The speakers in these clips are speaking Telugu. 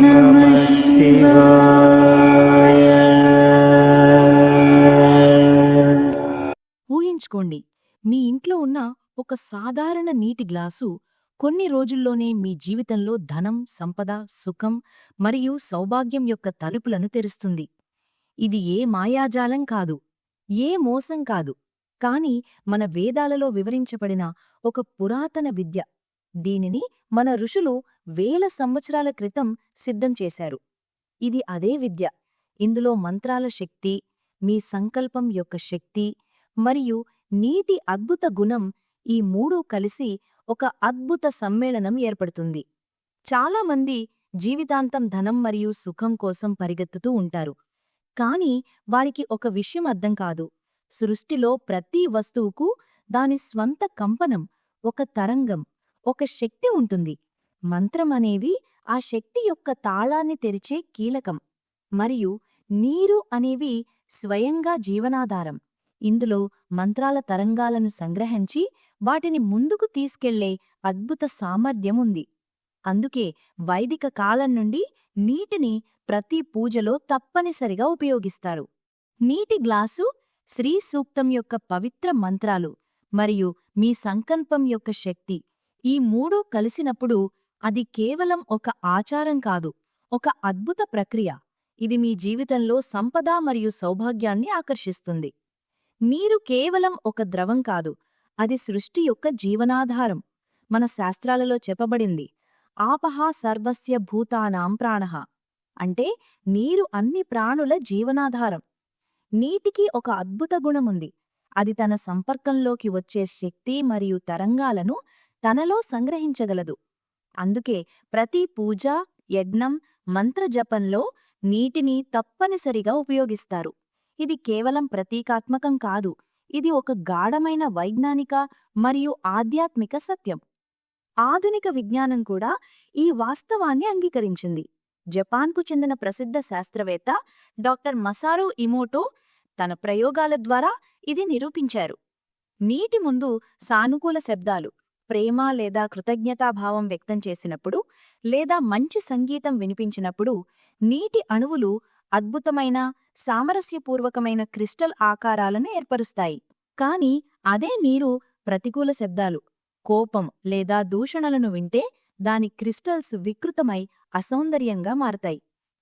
నమః శివాయ. ఊహించుకోండి, మీ ఇంట్లో ఉన్న ఒక సాధారణ నీటి గ్లాసు కొన్ని రోజుల్లోనే మీ జీవితంలో ధనం, సంపద, సుఖం మరియు సౌభాగ్యం యొక్క తలుపులను తెరుస్తుంది. ఇది ఏ మాయాజాలం కాదు, ఏ మోసం కాదు, కాని మన వేదాలలో వివరించబడిన ఒక పురాతన విద్య. దీనిని మన ఋషులు వేల సంవత్సరాల క్రితం సిద్ధం చేశారు. ఇది అదే విద్య. ఇందులో మంత్రాల శక్తి, మీ సంకల్పం యొక్క శక్తి మరియు నీటి అద్భుత గుణం, ఈ మూడూ కలిసి ఒక అద్భుత సమ్మేళనం ఏర్పడుతుంది. చాలామంది జీవితాంతం ధనం మరియు సుఖం కోసం పరిగెత్తుతూ ఉంటారు. కాని వారికి ఒక విషయం అర్థం కాదు. సృష్టిలో ప్రతి వస్తువుకు దాని స్వంత కంపనం, ఒక తరంగం, ఒక శక్తి ఉంటుంది. మంత్రం అనేది ఆ శక్తి యొక్క తాళాన్ని తెరిచే కీలకం. మరియు నీరు అనేవి స్వయంగా జీవనాధారం. ఇందులో మంత్రాల తరంగాలను సంగ్రహించి వాటిని ముందుకు తీసుకెళ్లే అద్భుత సామర్థ్యం ఉంది. అందుకే వైదిక కాలం నుండి నీటిని ప్రతి పూజలో తప్పనిసరిగా ఉపయోగిస్తారు. నీటి గ్లాసు, శ్రీ సూక్తం యొక్క పవిత్ర మంత్రాలు మరియు మీ సంకల్పం యొక్క శక్తి, ఈ మూడూ కలిసినప్పుడు అది కేవలం ఒక ఆచారం కాదు, ఒక అద్భుత ప్రక్రియ. ఇది మీ జీవితంలో సంపద మరియు సౌభాగ్యాన్ని ఆకర్షిస్తుంది. నీరు కేవలం ఒక ద్రవం కాదు, అది సృష్టి యొక్క జీవనాధారం. మన శాస్త్రాలలో చెప్పబడింది, ఆపహ సర్వస్య భూతానాం ప్రాణః, అంటే నీరు అన్ని ప్రాణుల జీవనాధారం. నీటికి ఒక అద్భుత గుణముంది. అది తన సంపర్కంలోకి వచ్చే శక్తి మరియు తరంగాలను తనలో సంగ్రహించగలదు. అందుకే ప్రతి పూజ, యజ్ఞం, మంత్రజపంలో నీటిని తప్పనిసరిగా ఉపయోగిస్తారు. ఇది కేవలం ప్రతీకాత్మకం కాదు, ఇది ఒక గాఢమైన వైజ్ఞానిక మరియు ఆధ్యాత్మిక సత్యం. ఆధునిక విజ్ఞానం కూడా ఈ వాస్తవాన్ని అంగీకరించింది. జపాన్కు చెందిన ప్రసిద్ధ శాస్త్రవేత్త డాక్టర్ మసారు ఇమోటో తన ప్రయోగాల ద్వారా ఇది నిరూపించారు. నీటి ముందు సానుకూల శబ్దాలు, ప్రేమ లేదా కృతజ్ఞతాభావం వ్యక్తం చేసినప్పుడు, లేదా మంచి సంగీతం వినిపించినప్పుడు నీటి అణువులు అద్భుతమైన, సామరస్యపూర్వకమైన క్రిస్టల్ ఆకారాలను ఏర్పరుస్తాయి. కాని అదే నీరు ప్రతికూల శబ్దాలు, కోపం లేదా దూషణలను వింటే దాని క్రిస్టల్స్ వికృతమై అసౌందర్యంగా మారతాయి.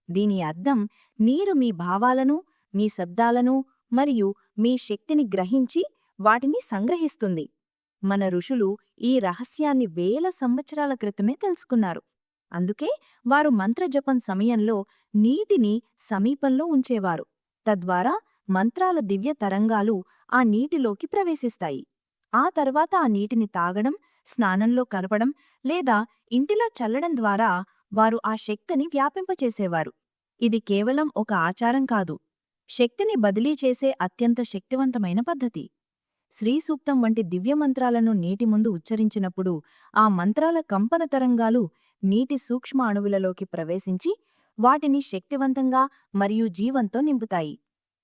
దీని అర్థం, నీరు మీ భావాలను, మీ శబ్దాలను మరియు మీ శక్తిని గ్రహించి వాటిని సంగ్రహిస్తుంది. మన ఋషులు ఈ రహస్యాన్ని వేల సంవత్సరాల క్రితమే తెలుసుకున్నారు. అందుకే వారు మంత్రజపం సమయంలో నీటిని సమీపంలో ఉంచేవారు. తద్వారా మంత్రాల దివ్య తరంగాలు ఆ నీటిలోకి ప్రవేశిస్తాయి. ఆ తర్వాత ఆ నీటిని తాగడం, స్నానంలో కలపడం లేదా ఇంటిలో చల్లడం ద్వారా వారు ఆ శక్తిని వ్యాపింపచేసేవారు. ఇది కేవలం ఒక ఆచారం కాదు, శక్తిని బదిలీ చేసే అత్యంత శక్తివంతమైన పద్ధతి. శ్రీసూక్తం వంటి దివ్యమంత్రాలను నీటి ముందు ఉచ్చరించినప్పుడు ఆ మంత్రాల కంపన తరంగాలు నీటి సూక్ష్మ అణువులలోకి ప్రవేశించి వాటిని శక్తివంతంగా మరియు జీవంతో నింపుతాయి.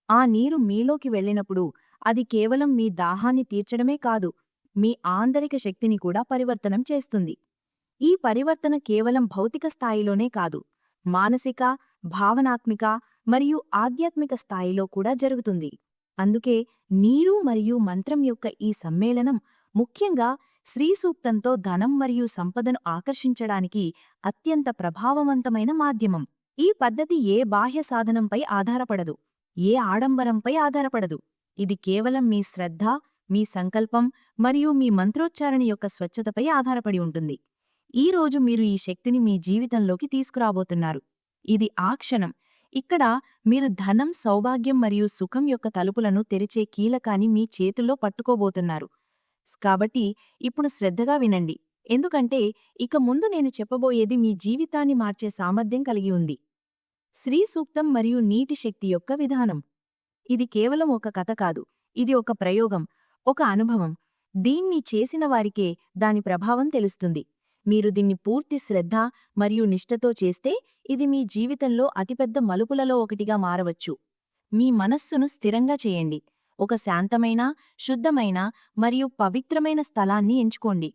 ఆ నీరు మీలోకి వెళ్ళినప్పుడు అది కేవలం మీ దాహాన్ని తీర్చడమే కాదు, మీ ఆంతరిక శక్తిని కూడా పరివర్తనం చేస్తుంది. ఈ పరివర్తన కేవలం భౌతిక స్థాయిలోనే కాదు, మానసిక, భావనాత్మిక మరియు ఆధ్యాత్మిక స్థాయిలో కూడా జరుగుతుంది. అందుకే నీరు మరియు మంత్రం యొక్క ఈ సమ్మేళనం ముఖ్యంగా శ్రీసూక్తంతో ధనం మరియు సంపదను ఆకర్షించడానికి అత్యంత ప్రభావవంతమైన మాధ్యమం. ఈ పద్ధతి ఏ బాహ్య సాధనంపై ఆధారపడదు, ఏ ఆడంబరంపై ఆధారపడదు. ఇది కేవలం మీ శ్రద్ధ, మీ సంకల్పం మరియు మీ మంత్రోచ్చారణ యొక్క స్వచ్ఛతపై ఆధారపడి ఉంటుంది. ఈ రోజు మీరు ఈ శక్తిని మీ జీవితంలోకి తీసుకురాబోతున్నారు. ఇది ఆ క్షణం. ఇక్కడ మీరు ధనం, సౌభాగ్యం మరియు సుఖం యొక్క తలుపులను తెరిచే కీలకాన్ని మీ చేతుల్లో పట్టుకోబోతున్నారు. కాబట్టి ఇప్పుడు శ్రద్ధగా వినండి, ఎందుకంటే ఇక ముందు నేను చెప్పబోయేది మీ జీవితాన్ని మార్చే సామర్థ్యం కలిగి ఉంది. శ్రీసూక్తం మరియు నీటి శక్తి యొక్క విధానం. ఇది కేవలం ఒక కథ కాదు, ఇది ఒక ప్రయోగం, ఒక అనుభవం. దీన్ని చేసిన వారికే దాని ప్రభావం తెలుస్తుంది. మీరు దీన్ని పూర్తి శ్రద్ధ మరియు నిష్ఠతో చేస్తే ఇది మీ జీవితంలో అతిపెద్ద మలుపులలో ఒకటిగా మారవచ్చు. మీ మనస్సును స్థిరంగా చేయండి. ఒక శాంతమైన, శుద్ధమైన మరియు పవిత్రమైన స్థలాన్ని ఎంచుకోండి.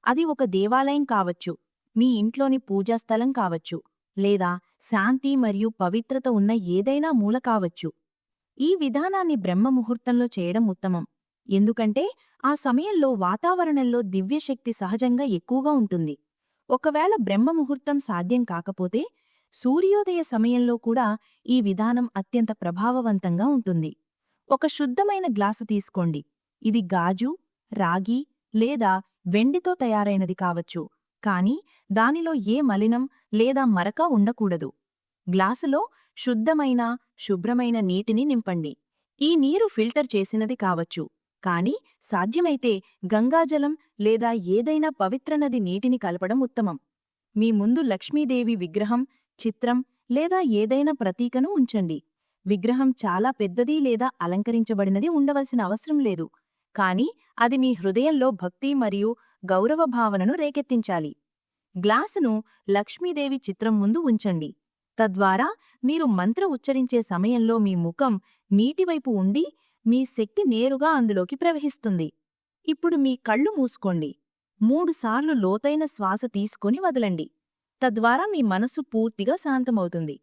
అది ఒక దేవాలయం కావచ్చు, మీ ఇంట్లోని పూజాస్థలం కావచ్చు, లేదా శాంతి మరియు పవిత్రత ఉన్న ఏదైనా మూల కావచ్చు. ఈ విధానాన్ని బ్రహ్మముహూర్తంలో చేయడం ఉత్తమం, ఎందుకంటే ఆ సమయంలో వాతావరణంలో దివ్యశక్తి సహజంగా ఎక్కువగా ఉంటుంది. ఒకవేళ బ్రహ్మముహూర్తం సాధ్యం కాకపోతే సూర్యోదయ సమయంలో కూడా ఈ విధానం అత్యంత ప్రభావవంతంగా ఉంటుంది. ఒక శుద్ధమైన గ్లాసు తీసుకోండి. ఇది గాజు, రాగి లేదా వెండితో తయారైనది కావచ్చు, కాని దానిలో ఏ మలినం లేదా మరక ఉండకూడదు. గ్లాసులో శుద్ధమైన, శుభ్రమైన నీటిని నింపండి. ఈ నీరు ఫిల్టర్ చేసినది కావచ్చు, కాని సాధ్యమైతే గంగాజలం లేదా ఏదైనా పవిత్ర నది నీటిని కలపడం ఉత్తమం. మీ ముందు లక్ష్మీదేవి విగ్రహం, చిత్రం లేదా ఏదైనా ప్రతీకను ఉంచండి. విగ్రహం చాలా పెద్దది లేదా అలంకరించబడినది ఉండవలసిన అవసరం లేదు, కాని అది మీ హృదయంలో భక్తి మరియు గౌరవ భావనను రేకెత్తించాలి. గ్లాసును లక్ష్మీదేవి చిత్రం ముందు ఉంచండి. తద్వారా మీరు మంత్ర ఉచ్చరించే సమయంలో మీ ముఖం నీటివైపు ఉండి మీ శక్తి నేరుగా అందులోకి ప్రవహిస్తుంది. ఇప్పుడు మీ కళ్ళు మూసుకోండి. 3 సార్లు లోతైన శ్వాస తీసుకొని వదలండి. తద్వారా మీ మనసు పూర్తిగా శాంతమవుతుంది.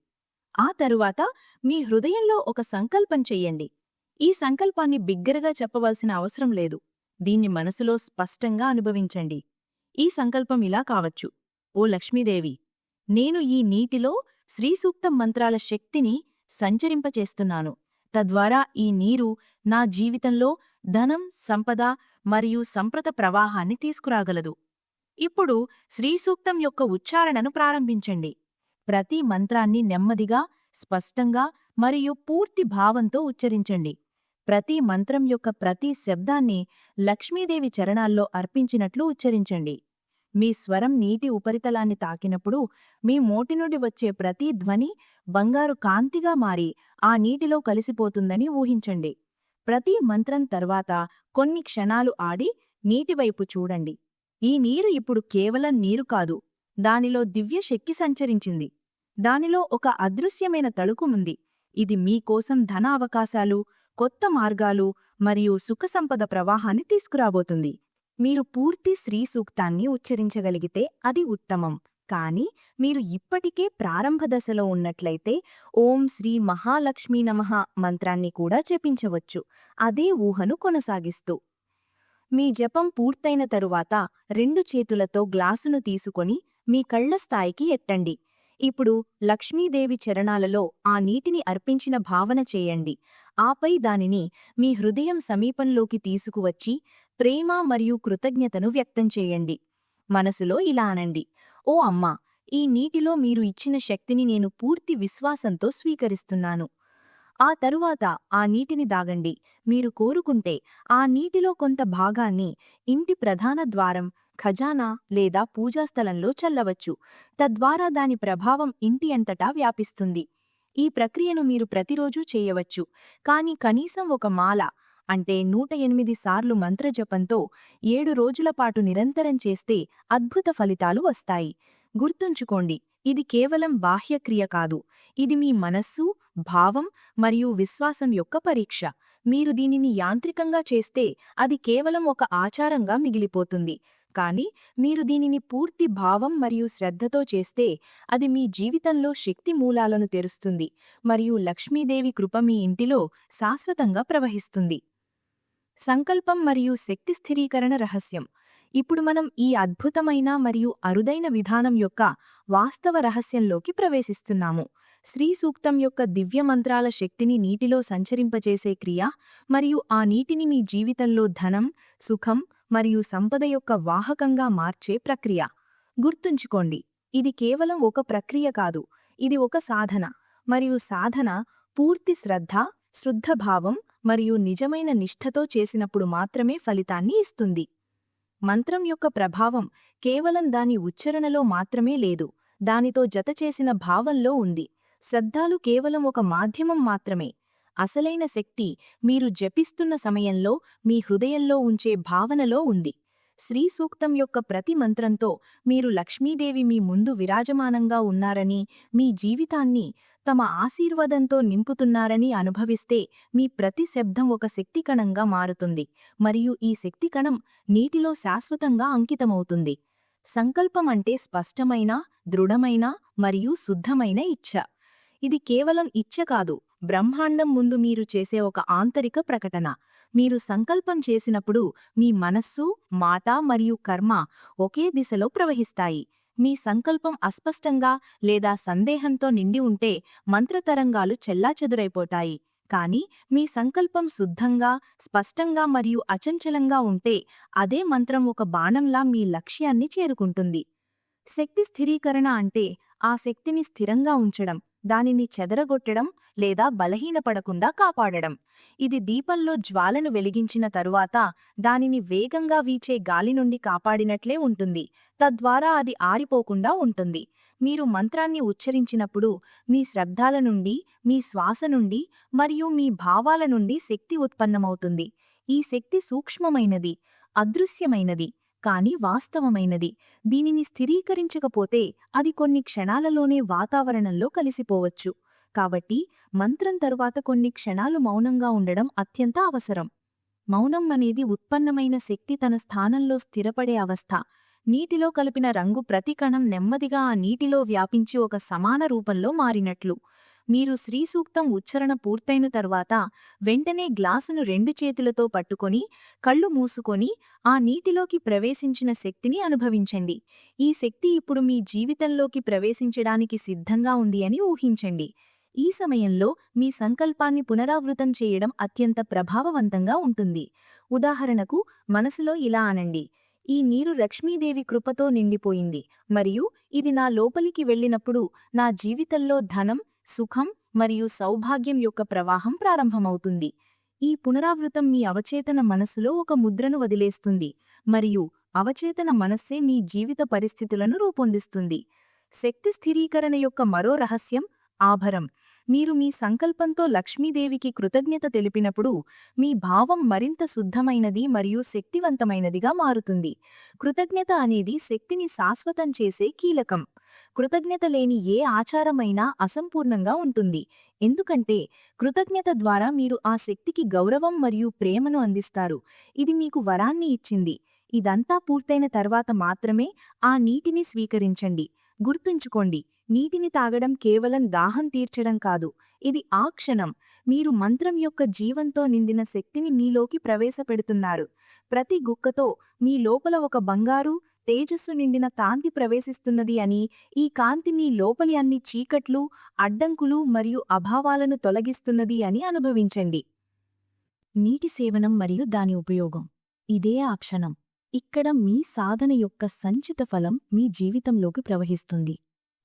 ఆ తరువాత మీ హృదయంలో ఒక సంకల్పం చెయ్యండి. ఈ సంకల్పాన్ని బిగ్గరగా చెప్పవలసిన అవసరం లేదు. దీన్ని మనసులో స్పష్టంగా అనుభవించండి. ఈ సంకల్పం ఇలా కావచ్చు: ఓ లక్ష్మీదేవి, నేను ఈ నీటిలో శ్రీసూక్తం మంత్రాల శక్తిని సంచరింపచేస్తున్నాను. తద్వారా ఈ నీరు నా జీవితంలో ధనం, సంపద మరియు సంప్రద ప్రవాహాన్ని తీసుకురాగలదు. ఇప్పుడు శ్రీసూక్తం యొక్క ఉచ్చారణను ప్రారంభించండి. ప్రతి మంత్రాన్ని నెమ్మదిగా, స్పష్టంగా మరియు పూర్తి భావంతో ఉచ్చరించండి. ప్రతి మంత్రం యొక్క ప్రతి శబ్దాన్ని లక్ష్మీదేవి చరణాల్లో అర్పించినట్లు ఉచ్చరించండి. మీ స్వరం నీటి ఉపరితలాన్ని తాకినప్పుడు మీ మోటి నుండి వచ్చే ప్రతి ధ్వని బంగారు కాంతిగా మారి ఆ నీటిలో కలిసిపోతుందని ఊహించండి. ప్రతి మంత్రం తర్వాత కొన్ని క్షణాలు ఆడి నీటివైపు చూడండి. ఈ నీరు ఇప్పుడు కేవలం నీరు కాదు, దానిలో దివ్యశక్తి సంచరించింది. దానిలో ఒక అదృశ్యమైన తళుకుముంది. ఇది మీకోసం ధన అవకాశాలు, కొత్త మార్గాలు మరియు సుఖసంపద ప్రవాహాన్ని తీసుకురాబోతుంది. మీరు పూర్తి శ్రీసూక్తాన్ని ఉచ్చరించగలిగితే అది ఉత్తమం. కాని మీరు ఇప్పటికే ప్రారంభ దశలో ఉన్నట్లయితే ఓం శ్రీ మహాలక్ష్మీ నమః మంత్రాన్ని కూడా జపించవచ్చు, అదే ఊహను కొనసాగిస్తూ. మీ జపం పూర్తయిన తరువాత 2 చేతులతో గ్లాసును తీసుకొని మీ కళ్ల స్థాయికి ఎట్టండి. ఇప్పుడు లక్ష్మీదేవి చరణాలలో ఆ నీటిని అర్పించిన భావన చేయండి. ఆపై దానిని మీ హృదయం సమీపంలోకి తీసుకువచ్చి ప్రేమ మరియు కృతజ్ఞతను వ్యక్తం చేయండి. మనసులో ఇలా అనండి: ఓ అమ్మా, ఈ నీటిలో మీరు ఇచ్చిన శక్తిని నేను పూర్తి విశ్వాసంతో స్వీకరిస్తున్నాను. ఆ తరువాత ఆ నీటిని దాగండి. మీరు కోరుకుంటే ఆ నీటిలో కొంత భాగాన్ని ఇంటి ప్రధాన ద్వారం, ఖజానా లేదా పూజాస్థలంలో చల్లవచ్చు. తద్వారా దాని ప్రభావం ఇంటి అంతటా వ్యాపిస్తుంది. ఈ ప్రక్రియను మీరు ప్రతిరోజూ చేయవచ్చు, కాని కనీసం ఒక మాల అంటే 108 సార్లు మంత్రజపంతో 7 రోజులపాటు నిరంతరం చేస్తే అద్భుత ఫలితాలు వస్తాయి. గుర్తుంచుకోండి, ఇది కేవలం బాహ్యక్రియ కాదు, ఇది మీ మనస్సు, భావం మరియు విశ్వాసం యొక్క పరీక్ష. మీరు దీనిని యాంత్రికంగా చేస్తే అది కేవలం ఒక ఆచారంగా మిగిలిపోతుంది. కాని మీరు దీనిని పూర్తి భావం మరియు శ్రద్ధతో చేస్తే అది మీ జీవితంలో శక్తి మూలాలను తెరుస్తుంది మరియు లక్ష్మీదేవి కృప మీ ఇంటిలో శాశ్వతంగా ప్రవహిస్తుంది. సంకల్పం మరియు శక్తి స్థిరీకరణ రహస్యం. ఇప్పుడు మనం ఈ అద్భుతమైన మరియు అరుదైన విధానం యొక్క వాస్తవ రహస్యంలోకి ప్రవేశిస్తున్నాము. శ్రీసూక్తం యొక్క దివ్యమంత్రాల శక్తిని నీటిలో సంచరింపచేసే క్రియ మరియు ఆ నీటిని మీ జీవితంలో ధనం, సుఖం మరియు సంపద యొక్క వాహకంగా మార్చే ప్రక్రియ. గుర్తుంచుకోండి, ఇది కేవలం ఒక ప్రక్రియ కాదు, ఇది ఒక సాధన. మరియు సాధన పూర్తి శ్రద్ధ, శుద్ధభావం మరియు నిజమైన నిష్ఠతో చేసినప్పుడు మాత్రమే ఫలితాన్ని ఇస్తుంది. మంత్రం యొక్క ప్రభావం కేవలం దాని ఉచ్చారణలో మాత్రమే లేదు, దానితో జతచేసిన భావంలో ఉంది. శ్రద్ధాలు కేవలం ఒక మాధ్యమం మాత్రమే. అసలైన శక్తి మీరు జపిస్తున్న సమయంలో మీ హృదయంలో ఉంచే భావనలో ఉంది. శ్రీసూక్తం యొక్క ప్రతి మంత్రంతో మీరు లక్ష్మీదేవి మీ ముందు విరాజమానంగా ఉన్నారని, మీ జీవితాన్ని తమ ఆశీర్వాదంతో నింపుతున్నారని అనుభవిస్తే మీ ప్రతి శబ్దం ఒక శక్తికణంగా మారుతుంది మరియు ఈ శక్తికణం నీటిలో శాశ్వతంగా అంకితమవుతుంది. సంకల్పం అంటే స్పష్టమైన, దృఢమైన మరియు శుద్ధమైన ఇచ్ఛ. ఇది కేవలం ఇచ్ఛ కాదు, బ్రహ్మాండం ముందు మీరు చేసే ఒక ఆంతరిక ప్రకటన. మీరు సంకల్పం చేసినప్పుడు మీ మనస్సు, మాట మరియు కర్మ ఒకే దిశలో ప్రవహిస్తాయి. మీ సంకల్పం అస్పష్టంగా లేదా సందేహంతో నిండి ఉంటే మంత్రతరంగాలు చెల్లాచెదురైపోతాయి. కాని మీ సంకల్పం శుద్ధంగా, స్పష్టంగా మరియు అచంచలంగా ఉంటే అదే మంత్రం ఒక బాణంలా మీ లక్ష్యాన్ని చేరుకుంటుంది. శక్తి స్థిరీకరణ అంటే ఆ శక్తిని స్థిరంగా ఉంచడం, దానిని చెదరగొట్టడం లేదా బలహీనపడకుండా కాపాడడం. ఇది దీపంలో జ్వాలను వెలిగించిన తరువాత దానిని వేగంగా వీచే గాలి నుండి కాపాడినట్లే ఉంటుంది, తద్వారా అది ఆరిపోకుండా ఉంటుంది. మీరు మంత్రాన్ని ఉచ్చరించినప్పుడు మీ శబ్దాల నుండి, మీ శ్వాస నుండి మరియు మీ భావాల నుండి శక్తి ఉత్పన్నమవుతుంది. ఈ శక్తి సూక్ష్మమైనది, అదృశ్యమైనది, కాని వాస్తవమైనది. దీనిని స్థిరీకరించకపోతే అది కొన్ని క్షణాలలోనే వాతావరణంలో కలిసిపోవచ్చు. కాబట్టి మంత్రం తరువాత కొన్ని క్షణాలు మౌనంగా ఉండడం అత్యంత అవసరం. మౌనం అనేది ఉత్పన్నమైన శక్తి తన స్థానంలో స్థిరపడే అవస్థ. నీటిలో కలిపిన రంగు ప్రతి కణం నెమ్మదిగా ఆ నీటిలో వ్యాపించి ఒక సమాన రూపంలో మారినట్లు. మీరు శ్రీసూక్తం ఉచ్ఛరణ పూర్తయిన తరువాత వెంటనే గ్లాసును 2 చేతులతో పట్టుకొని కళ్ళు మూసుకొని ఆ నీటిలోకి ప్రవేశించిన శక్తిని అనుభవించండి. ఈ శక్తి ఇప్పుడు మీ జీవితంలోకి ప్రవేశించడానికి సిద్ధంగా ఉంది అని ఊహించండి. ఈ సమయంలో మీ సంకల్పాన్ని పునరావృతం చేయడం అత్యంత ప్రభావవంతంగా ఉంటుంది. ఉదాహరణకు, మనసులో ఇలా అనండి: ఈ నీరు లక్ష్మీదేవి కృపతో నిండిపోయింది మరియు ఇది నా లోపలికి వెళ్ళినప్పుడు నా జీవితంలో ధనం, సుఖం మరియు సౌభాగ్యం యొక్క ప్రవాహం ప్రారంభమవుతుంది. ఈ పునరావృతం మీ అవచేతన మనస్సులో ఒక ముద్రను వదిలేస్తుంది మరియు అవచేతన మనస్సే మీ జీవిత పరిస్థితులను రూపొందిస్తుంది. శక్తి స్థిరీకరణ యొక్క మరో రహస్యం ఆభరం. మీరు మీ సంకల్పంతో లక్ష్మీదేవికి కృతజ్ఞత తెలిపినప్పుడు మీ భావం మరింత శుద్ధమైనది మరియు శక్తివంతమైనదిగా మారుతుంది. కృతజ్ఞత అనేది శక్తిని శాశ్వతం చేసే కీలకం. కృతజ్ఞత లేని ఏ ఆచారమైనా అసంపూర్ణంగా ఉంటుంది, ఎందుకంటే కృతజ్ఞత ద్వారా మీరు ఆ శక్తికి గౌరవం మరియు ప్రేమను అందిస్తారు. ఇది మీకు వరాన్ని ఇచ్చింది. ఇదంతా పూర్తయిన తర్వాత మాత్రమే ఆ నీటిని స్వీకరించండి. గుర్తుంచుకోండి, నీటిని తాగడం కేవలం దాహం తీర్చడం కాదు, ఇది ఆ క్షణం మీరు మంత్రం యొక్క జీవంతో నిండిన శక్తిని మీలోకి ప్రవేశపెడుతున్నారు. ప్రతి గుక్కతో మీ లోపల ఒక బంగారు, తేజస్సు నిండిన కాంతి ప్రవేశిస్తున్నది అని, ఈ కాంతి మీ లోపలి అన్ని చీకట్లు, అడ్డంకులు మరియు అభావాలను తొలగిస్తున్నది అని అనుభవించండి. నీటి సేవనం మరియు దాని ఉపయోగం. ఇదే ఆ క్షణం. ఇక్కడ మీ సాధన యొక్క సంచిత ఫలం మీ జీవితంలోకి ప్రవహిస్తుంది.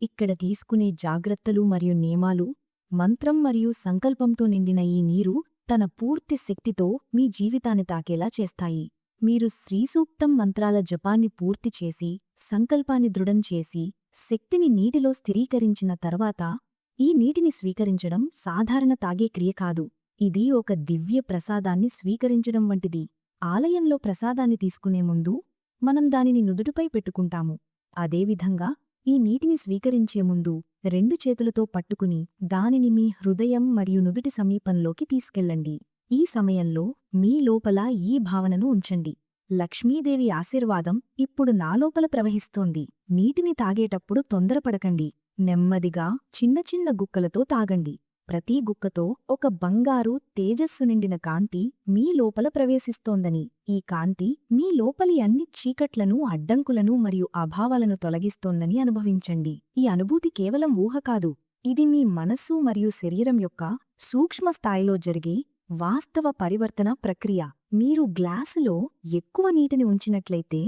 ఇక్కడ తీసుకునే జాగ్రత్తలు మరియు నియమాలు, మంత్రం మరియు సంకల్పంతో నిండిన ఈ నీరు తన పూర్తి శక్తితో మీ జీవితాన్ని తాకేలా చేస్తాయి. మీరు శ్రీసూక్తం మంత్రాల జపాన్ని పూర్తి చేసి, సంకల్పాన్ని దృఢం చేసి, శక్తిని నీటిలో స్థిరీకరించిన తర్వాత ఈ నీటిని స్వీకరించడం సాధారణ తాగే క్రియ కాదు. ఇది ఒక దివ్య ప్రసాదాన్ని స్వీకరించడం వంటిది. ఆలయంలో ప్రసాదాన్ని తీసుకునే ముందు మనం దానిని నుదుటిపై పెట్టుకుంటాము. అదేవిధంగా ఈ నీటిని స్వీకరించే ముందు 2 చేతులతో పట్టుకుని దానిని మీ హృదయం మరియు నుదుటి సమీపంలోకి తీసుకెళ్ళండి. ఈ సమయంలో మీ లోపల ఈ భావనను ఉంచండి: లక్ష్మీదేవి ఆశీర్వాదం ఇప్పుడు నా లోపల ప్రవహిస్తోంది. నీటిని తాగేటప్పుడు తొందరపడకండి. నెమ్మదిగా చిన్న చిన్న గుక్కలతో తాగండి. ప్రతి గుక్కతో ఒక బంగారు, తేజస్సు నిండిన కాంతి మీ లోపల ప్రవేశిస్తోందని, ఈ కాంతి మీ లోపలి అన్ని చీకట్లను, అడ్డంకులను మరియు అభావాలను తొలగిస్తోందని అనుభవించండి. ఈ అనుభూతి కేవలం ఊహ కాదు, ఇది మీ మనస్సు మరియు శరీరం యొక్క సూక్ష్మ స్థాయిలో జరిగే వాస్తవ పరివర్తన ప్రక్రియ. మీరు గ్లాసులో ఎక్కువ నీటిని ఉంచినట్లయితే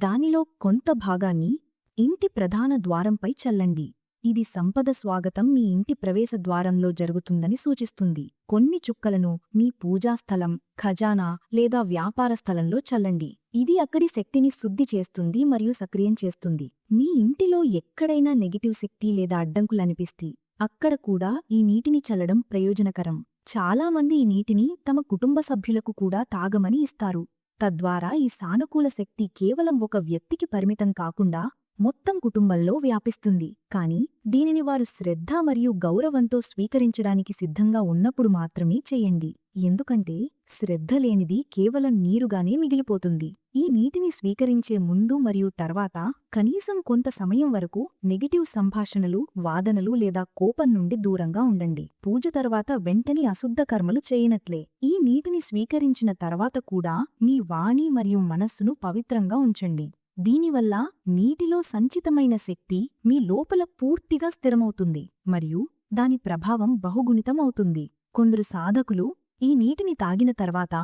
దానిలో కొంత భాగాన్ని ఇంటి ప్రధాన ద్వారంపై చల్లండి. ఇది సంపద స్వాగతం మీ ఇంటి ప్రవేశ ద్వారంలో జరుగుతుందని సూచిస్తుంది. కొన్ని చుక్కలను మీ పూజాస్థలం, ఖజానా లేదా వ్యాపార స్థలంలో చల్లండి. ఇది అక్కడి శక్తిని శుద్ధి చేస్తుంది మరియు సక్రియం చేస్తుంది. మీ ఇంటిలో ఎక్కడైనా నెగిటివ్ శక్తి లేదా అడ్డంకులనిపిస్తే అక్కడ కూడా ఈ నీటిని చల్లడం ప్రయోజనకరం. చాలామంది ఈ నీటిని తమ కుటుంబ సభ్యులకు కూడా తాగమని ఇస్తారు. తద్వారా ఈ సానుకూల శక్తి కేవలం ఒక వ్యక్తికి పరిమితం కాకుండా మొత్తం కుటుంబంలో వ్యాపిస్తుంది. కాని దీనిని వారు శ్రద్ధ మరియు గౌరవంతో స్వీకరించడానికి సిద్ధంగా ఉన్నప్పుడు మాత్రమే చెయ్యండి. ఎందుకంటే శ్రద్ధ లేనిది కేవలం నీరుగానే మిగిలిపోతుంది. ఈ నీటిని స్వీకరించే ముందు మరియు తర్వాత కనీసం కొంత సమయం వరకు నెగటివ్ సంభాషణలు, వాదనలు లేదా కోపం నుండి దూరంగా ఉండండి. పూజ తర్వాత వెంటనే అశుద్ధ కర్మలు చేయనట్లే ఈ నీటిని స్వీకరించిన తర్వాత కూడా మీ వాణి మరియు మనస్సును పవిత్రంగా ఉంచండి. దీనివల్ల నీటిలో సంచితమైన శక్తి మీ లోపల పూర్తిగా స్థిరమవుతుంది మరియు దాని ప్రభావం బహుగుణితమవుతుంది. కొందరు సాధకులు ఈ నీటిని తాగిన తర్వాత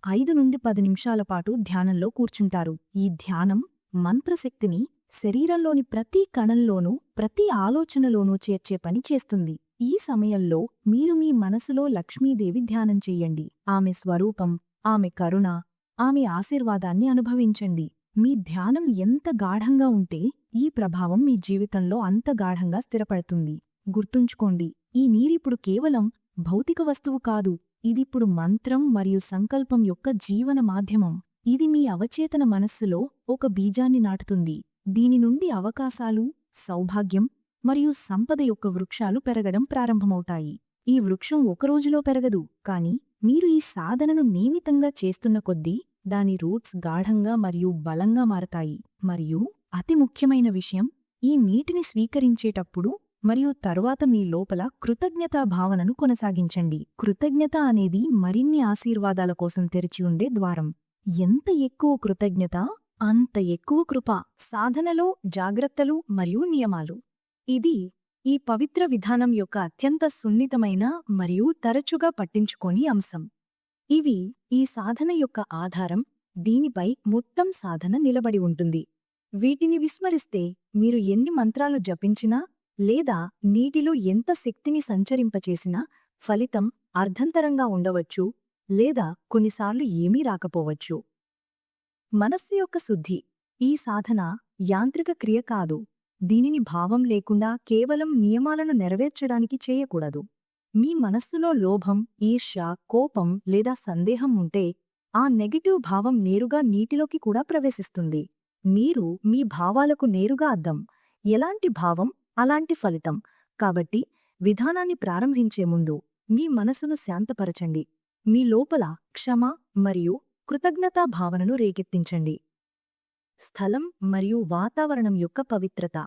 5 నుండి 10 నిమిషాల పాటు ధ్యానంలో కూర్చుంటారు. ఈ ధ్యానం మంత్రశక్తిని శరీరంలోని ప్రతి కణంలోనూ, ప్రతి ఆలోచనలోనూ చేర్చే పని చేస్తుంది. ఈ సమయంలో మీరు మీ మనసులో లక్ష్మీదేవి ధ్యానం చెయ్యండి. ఆమె స్వరూపం, ఆమె కరుణ, ఆమె ఆశీర్వాదాన్ని అనుభవించండి. మీ ధ్యానం ఎంత గాఢంగా ఉంటే ఈ ప్రభావం మీ జీవితంలో అంత గాఢంగా స్థిరపడుతుంది. గుర్తుంచుకోండి, ఈ నీరిప్పుడు కేవలం భౌతిక వస్తువు కాదు, ఇదిప్పుడు మంత్రం మరియు సంకల్పం యొక్క జీవన మాధ్యమం. ఇది మీ అవచేతన మనస్సులో ఒక బీజాన్ని నాటుతుంది. దీని నుండి అవకాశాలు, సౌభాగ్యం మరియు సంపద యొక్క వృక్షాలు పెరగడం ప్రారంభమవుతాయి. ఈ వృక్షం ఒకరోజులో పెరగదు, కాని మీరు ఈ సాధనను నియమితంగా చేస్తున్న కొద్దీ దాని రూట్స్ గాఢంగా మరియు బలంగా మారతాయి. మరియు అతి ముఖ్యమైన విషయం, ఈ నీటిని స్వీకరించేటప్పుడు మరియు తరువాత మీ లోపల కృతజ్ఞతా భావనను కొనసాగించండి. కృతజ్ఞత అనేది మరిన్ని ఆశీర్వాదాల కోసం తెరిచి ఉండే ద్వారం. ఎంత ఎక్కువ కృతజ్ఞత, అంత ఎక్కువ కృప. సాధనలో జాగ్రత్తలు మరియు నియమాలు. ఇది ఈ పవిత్ర విధానం యొక్క అత్యంత సున్నితమైన మరియు తరచుగా పట్టించుకోని అంశం. ఇవి ఈ సాధన యొక్క ఆధారం. దీనిపై మొత్తం సాధన నిలబడి ఉంటుంది. వీటిని విస్మరిస్తే మీరు ఎన్ని మంత్రాలు జపించినా లేదా నీటిలో ఎంత శక్తిని సంచరింపచేసినా ఫలితం అర్ధంతరంగా ఉండవచ్చు లేదా కొన్నిసార్లు ఏమీ రాకపోవచ్చు. మనస్సు యొక్క శుద్ధి. ఈ సాధన యాంత్రిక క్రియ కాదు. దీనిని భావం లేకుండా కేవలం నియమాలను నెరవేర్చడానికి చేయకూడదు. మీ మనస్సులో లోభం, ఈర్ష్య, కోపం లేదా సందేహం ఉంటే ఆ నెగటివ్ భావం నేరుగా నీటిలోకి కూడా ప్రవేశిస్తుంది. మీరు మీ భావాలకు నేరుగా అద్దం. ఎలాంటి భావం అలాంటి ఫలితం. కాబట్టి విధానాన్ని ప్రారంభించే ముందు మీ మనసును శాంతపరచండి. మీ లోపల క్షమ మరియు కృతజ్ఞతా భావనను రేకెత్తించండి. స్థలం మరియు వాతావరణం యొక్క పవిత్రత.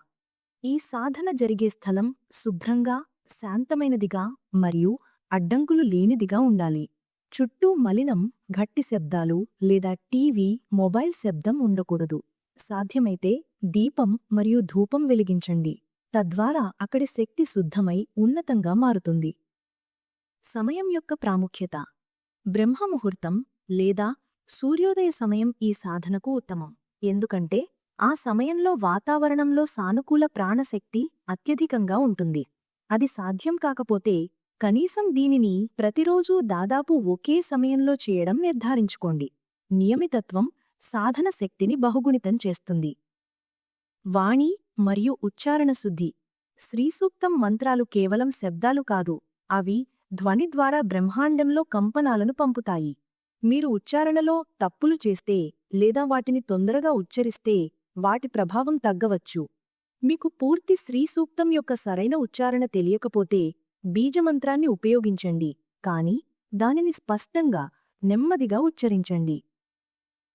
ఈ సాధన జరిగే స్థలం శుభ్రంగా, శాంతమైనదిగా మరియు అడ్డంకులు లేనిదిగా ఉండాలి. చుట్టూ మలినం, గట్టి శబ్దాలు లేదా టీవీ, మొబైల్ శబ్దం ఉండకూడదు. సాధ్యమైతే దీపం మరియు ధూపం వెలిగించండి. తద్వారా అక్కడి శక్తి శుద్ధమై ఉన్నతంగా మారుతుంది. సమయం యొక్క ప్రాముఖ్యత. బ్రహ్మముహూర్తం లేదా సూర్యోదయ సమయం ఈ సాధనకు ఉత్తమం. ఎందుకంటే ఆ సమయంలో వాతావరణంలో సానుకూల ప్రాణశక్తి అత్యధికంగా ఉంటుంది. అది సాధ్యం కాకపోతే కనీసం దీనిని ప్రతిరోజూ దాదాపు ఒకే సమయంలో చేయడం నిర్ధారించుకోండి. నియమితత్వం సాధన శక్తిని బహుగుణితం చేస్తుంది. వాణి మరియు ఉచ్చారణ శుద్ధి. శ్రీసూక్తం మంత్రాలు కేవలం శబ్దాలు కాదు, అవి ధ్వని ద్వారా బ్రహ్మాండంలో కంపనాలను పంపుతాయి. మీరు ఉచ్చారణలో తప్పులు చేస్తే లేదా వాటిని తొందరగా ఉచ్చరిస్తే వాటి ప్రభావం తగ్గవచ్చు. మీకు పూర్తి శ్రీసూక్తం యొక్క సరైన ఉచ్చారణ తెలియకపోతే బీజమంత్రాన్ని ఉపయోగించండి, కాని దానిని స్పష్టంగా, నెమ్మదిగా ఉచ్చరించండి.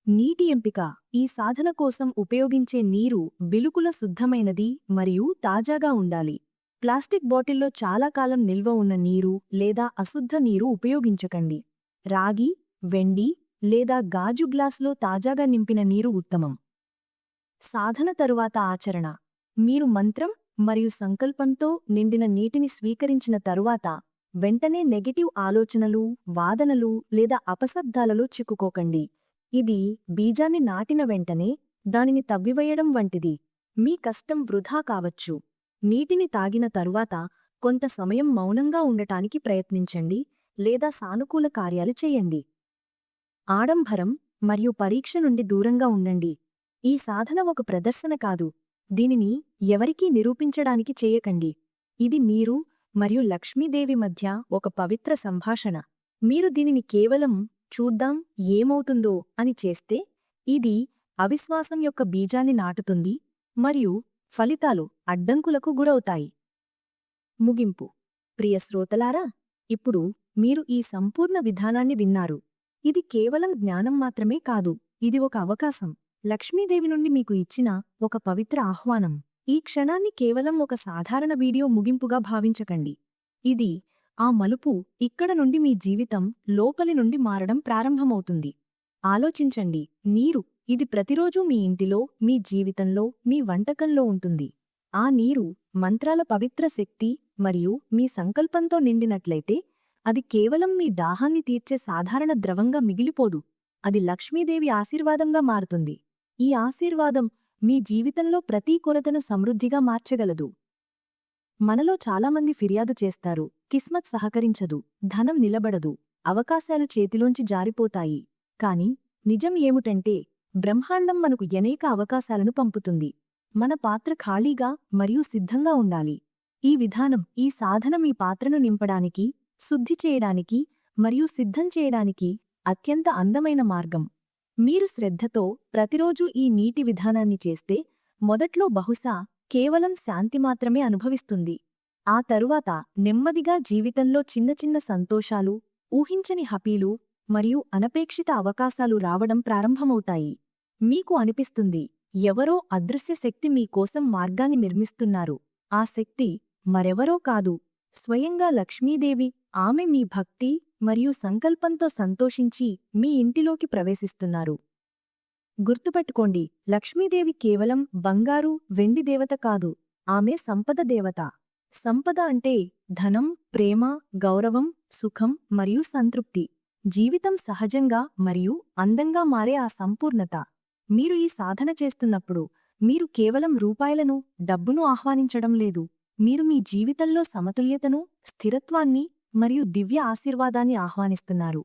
నీటి ఎంపిక. ఈ సాధన కోసం ఉపయోగించే నీరు బిలుకుల శుద్ధమైనది మరియు తాజాగా ఉండాలి. ప్లాస్టిక్ బాటిల్లో చాలా కాలం నిల్వ ఉన్న నీరు లేదా అశుద్ధ నీరు ఉపయోగించకండి. రాగి, వెండి లేదా గాజు గ్లాసులో తాజాగా నింపిన నీరు ఉత్తమం. సాధన తరువాత ఆచరణ. మీరు మంత్రం మరియు సంకల్పంతో నిండిన నీటిని స్వీకరించిన తరువాత వెంటనే నెగటివ్ ఆలోచనలు, వాదనలు లేదా అపశబ్దాలలో చిక్కుకోకండి. ఇది బీజాన్ని నాటిన వెంటనే దానిని తవ్వివేయడం వంటిది. మీ కష్టం వృధా కావచ్చు. నీటిని తాగిన తరువాత కొంత సమయం మౌనంగా ఉండటానికి ప్రయత్నించండి లేదా సానుకూల కార్యాలు చెయ్యండి. ఆడంబరం మరియు పరీక్ష నుండి దూరంగా ఉండండి. ఈ సాధన ఒక ప్రదర్శన కాదు. దీనిని ఎవరికీ నిరూపించడానికి చేయకండి. ఇది మీరు మరియు లక్ష్మీదేవి మధ్య ఒక పవిత్ర సంభాషణ. మీరు దీనిని కేవలం చూద్దాం ఏమవుతుందో అని చేస్తే ఇది అవిశ్వాసం యొక్క బీజాన్ని నాటుతుంది మరియు ఫలితాలు అడ్డంకులకు గురవుతాయి. ముగింపు. ప్రియ శ్రోతలారా, ఇప్పుడు మీరు ఈ సంపూర్ణ విధానాన్ని విన్నారు. ఇది కేవలం జ్ఞానం మాత్రమే కాదు, ఇది ఒక అవకాశం, లక్ష్మీదేవి నుండి మీకు ఇచ్చిన ఒక పవిత్ర ఆహ్వానం. ఈ క్షణాన్ని కేవలం ఒక సాధారణ వీడియో ముగింపుగా భావించకండి. ఇది ఆ మలుపు, ఇక్కడ నుండి మీ జీవితం లోపలి నుండి మారడం ప్రారంభమవుతుంది. ఆలోచించండి, నీరు, ఇది ప్రతిరోజూ మీ ఇంటిలో, మీ జీవితంలో, మీ వంటకంలో ఉంటుంది. ఆ నీరు మంత్రాల పవిత్ర శక్తి మరియు మీ సంకల్పంతో నిండినట్లయితే అది కేవలం మీ దాహాన్ని తీర్చే సాధారణ ద్రవంగా మిగిలిపోదు, అది లక్ష్మీదేవి ఆశీర్వాదంగా మారుతుంది. ఈ ఆశీర్వాదం మీ జీవితంలో ప్రతి కొరతను సమృద్ధిగా మార్చగలదు. మనలో చాలామంది ఫిర్యాదు చేస్తారు, కిస్మత్ సహకరించదు, ధనం నిలబడదు, అవకాశాలు చేతిలోంచి జారిపోతాయి. కాని నిజం ఏమిటంటే, బ్రహ్మాండం మనకు అనేక అవకాశాలను పంపుతుంది. మన పాత్ర ఖాళీగా మరియు సిద్ధంగా ఉండాలి. ఈ విధానం, ఈ సాధన మీ పాత్రను నింపడానికి, శుద్ధి చేయడానికి మరియు సిద్ధం చేయడానికి అత్యంత అందమైన మార్గం. మీరు శ్రద్ధతో ప్రతిరోజూ ఈ నీటి విధానాన్ని చేస్తే మొదట్లో బహుశా కేవలం శాంతి మాత్రమే అనుభవిస్తుంది. ఆ తరువాత నెమ్మదిగా జీవితంలో చిన్న చిన్న సంతోషాలు, ఊహించని హపీలు మరియు అనపేక్షిత అవకాశాలు రావడం ప్రారంభమవుతాయి. మీకు అనిపిస్తుంది, ఎవరో అదృశ్య శక్తి మీకోసం మార్గాన్ని నిర్మిస్తున్నారు. ఆ శక్తి మరెవరో కాదు, స్వయంగా లక్ష్మీదేవి. ఆమె మీ భక్తి మరియు సంకల్పంతో సంతోషించి మీ ఇంటిలోకి ప్రవేశిస్తున్నారు. గుర్తుపెట్టుకోండి, లక్ష్మీదేవి కేవలం బంగారు, వెండి దేవత కాదు, ఆమె సంపద దేవత. సంపద అంటే ధనం, ప్రేమ, గౌరవం, సుఖం మరియు సంతృప్తి. జీవితం సహజంగా మరియు అందంగా మారే ఆ సంపూర్ణత. మీరు ఈ సాధన చేస్తున్నప్పుడు మీరు కేవలం రూపాయలను, డబ్బును ఆహ్వానించడం లేదు, మీరు మీ జీవితంలో సమతుల్యతను, స్థిరత్వాన్ని మరియు దివ్య ఆశీర్వాదాన్ని ఆహ్వానిస్తున్నారు.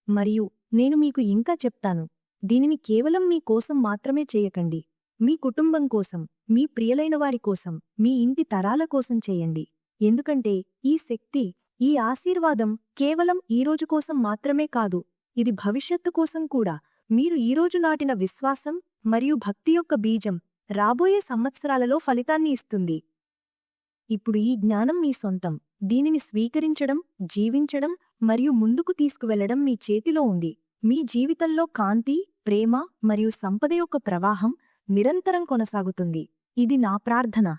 మరియు నేను మీకు ఇంకా చెప్తాను, దీనిని కేవలం మీ కోసం మాత్రమే చేయకండి, మీ కుటుంబం కోసం, మీ ప్రియలైనవారి కోసం, మీ ఇంటి తరాల కోసం చేయండి. ఎందుకంటే ఈ శక్తి, ఈ ఆశీర్వాదం కేవలం ఈరోజు కోసం మాత్రమే కాదు, ఇది భవిష్యత్తు కోసం కూడా. మీరు ఈరోజు నాటిన విశ్వాసం మరియు భక్తి యొక్క బీజం రాబోయే సంవత్సరాలలో ఫలితాన్ని ఇస్తుంది. ఇప్పుడు ఈ జ్ఞానం మీ సొంతం. దీనిని స్వీకరించడం, జీవించడం మరియు ముందుకు తీసుకువెళ్లడం మీ చేతిలో ఉంది. మీ జీవితంలో కాంతి, ప్రేమ మరియు సంపద యొక్క ప్రవాహం నిరంతరం కొనసాగుతుంది. ఇది నా ప్రార్థన.